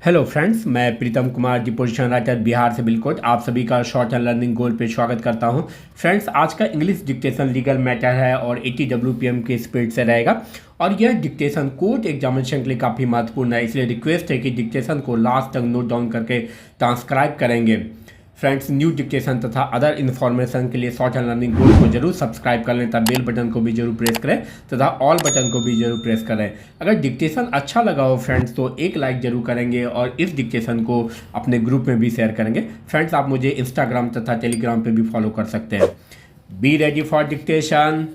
Hello friends, मैं Pritam Kumar deposition writer Bihar से बिल्कुल आप सभी का शॉर्ट एंड लर्निंग गोल पे स्वागत करता हूं। फ्रेंड्स, आज का इंग्लिश डिक्टेशन लीगल मैटर है और 80 WPM के स्पीड से रहेगा और यह डिक्टेशन कोर्ट एग्जामिनेशन के लिए काफ़ी महत्वपूर्ण है, इसलिए रिक्वेस्ट है कि डिक्टेशन को लास्ट तक नोट डाउन करके ट्रांसक्राइब करेंगे। फ्रेंड्स, न्यू डिक्टेशन तथा अदर इन्फॉर्मेशन के लिए शॉर्ट एंड लर्निंग गोल को जरूर सब्सक्राइब कर लें तथा बेल बटन को भी जरूर प्रेस करें तथा ऑल बटन को भी जरूर प्रेस करें। अगर डिक्टेशन अच्छा लगा हो फ्रेंड्स तो एक लाइक जरूर करेंगे और इस डिक्टेशन को अपने ग्रुप में भी शेयर करेंगे। फ्रेंड्स, आप मुझे इंस्टाग्राम तथा टेलीग्राम पे भी फॉलो कर सकते हैं। Be ready for dictation.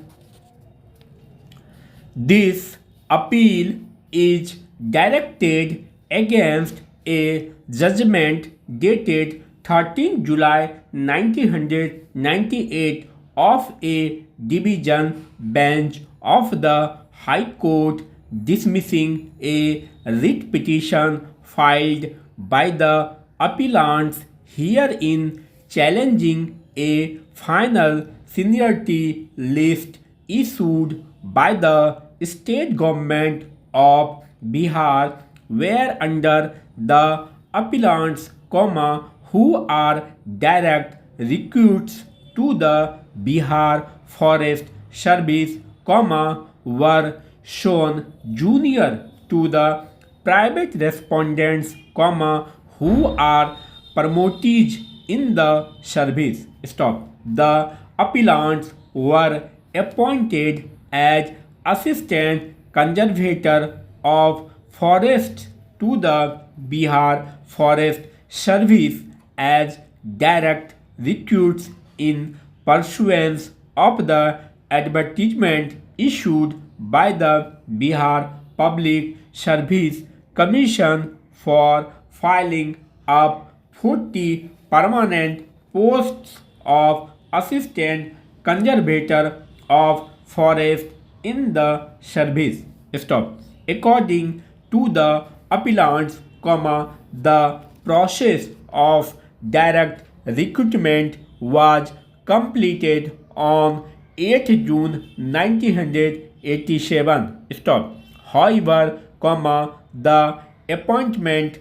This appeal is directed against a judgement dated 13 July 1998 of a division bench of the High Court dismissing a writ petition filed by the appellants herein challenging a final seniority list issued by the state government of Bihar, where under the appellants, who are direct recruits to the Bihar Forest Service, were shown junior to the private respondents, who are promotees in the service. Stop. The appellants were appointed as assistant conservator of forests to the Bihar Forest Service as direct recruits in pursuance of the advertisement issued by the Bihar Public Service Commission for filing up 40 permanent posts of assistant conservator of forest in the service. Stop. According to the appellants, the process of direct recruitment was completed on 8 June 1987. Stop. However, the appointment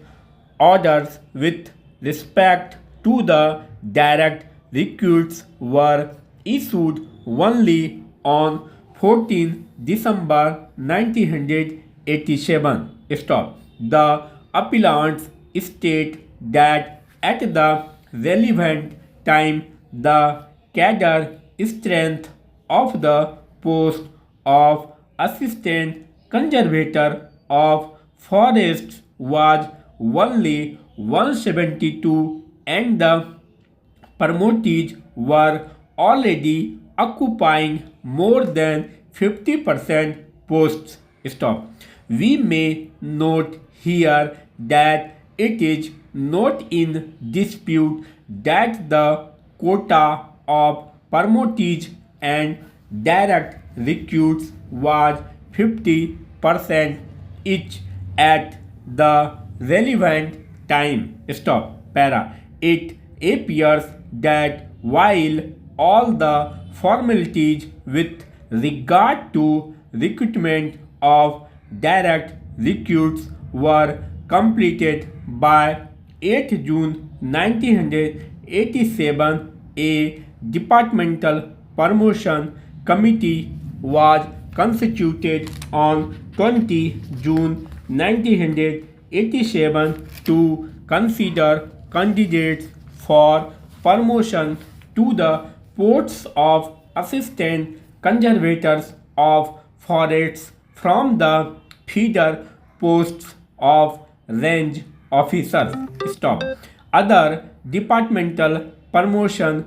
orders with respect to the direct recruits were issued only on 14 December 1987. Stop. The appellants state that at the relevant time the cadre strength of the post of assistant conservator of forests was only 172 and the promotees were already occupying more than 50% posts. Stop. We may note here that it is not in dispute that the quota of promotees and direct recruits was 50% each at the relevant time. Stop. Para. It appears that while all the formalities with regard to recruitment of direct recruits were completed by 8 June 1987, a departmental promotion committee was constituted on 20 June 1987 to consider candidates for promotion to the posts of assistant conservators of forests from the feeder posts of range officers. Stop. Other departmental promotion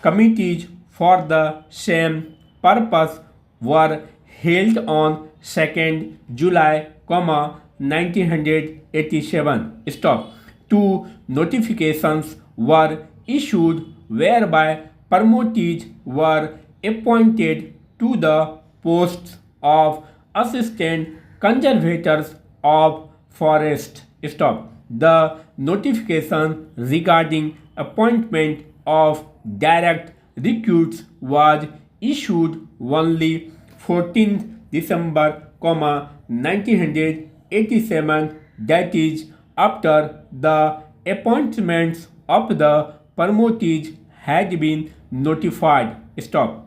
committees for the same purpose were held on 2nd July, 1987. Stop. Two notifications were issued whereby promotees were appointed to the posts of assistant conservators of forest. Stop. The notification regarding appointment of direct recruits was issued only 14th December, 1987, that is after the appointments of the promotees had been notified. Stop.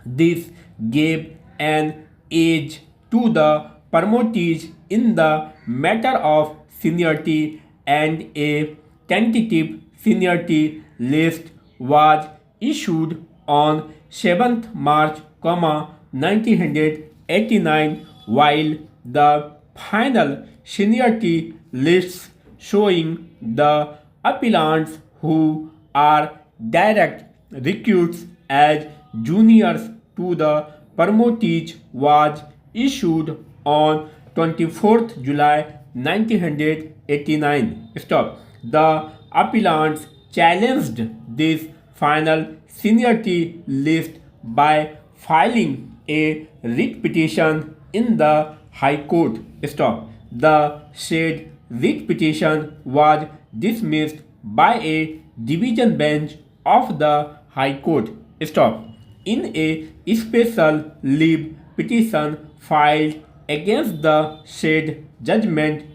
This gave an edge to the promotees in the matter of seniority, and a tentative seniority list was issued on 7th March, 1989, while the final seniority lists showing the appellants who are direct recruits as juniors to the promotees was issued on 24th July 1989. Stop. The appellants challenged this final seniority list by filing a writ petition in the High Court. Stop. The said writ petition was dismissed by a division bench of the High Court. Stop. In a special leave petition filed against the said judgment,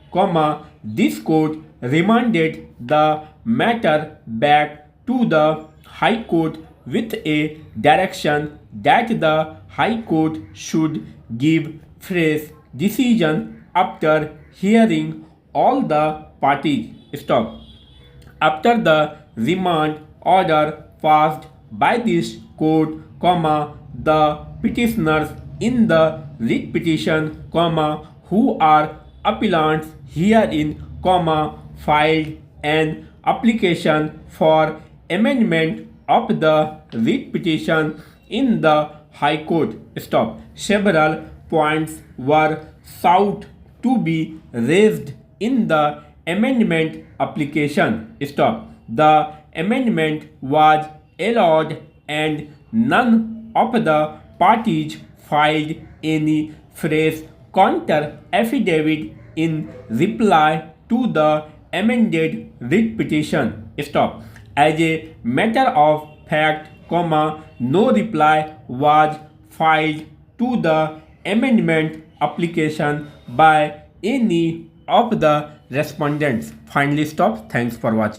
this court remanded the matter back to the High Court with a direction that the High Court should give fresh decision after hearing all the parties. Stop. After the remand order passed by this court, the petitioners in the writ petition, who are appellants herein, filed an application for amendment of the writ petition in the High Court. Stop. Several points were sought to be raised in the amendment application. Stop. The amendment was allowed and none of the parties filed any fresh counter affidavit in reply to the amended writ petition. Stop. As a matter of fact, no reply was filed to the amendment application by any of the respondents. Finally, stop. Thanks for watching.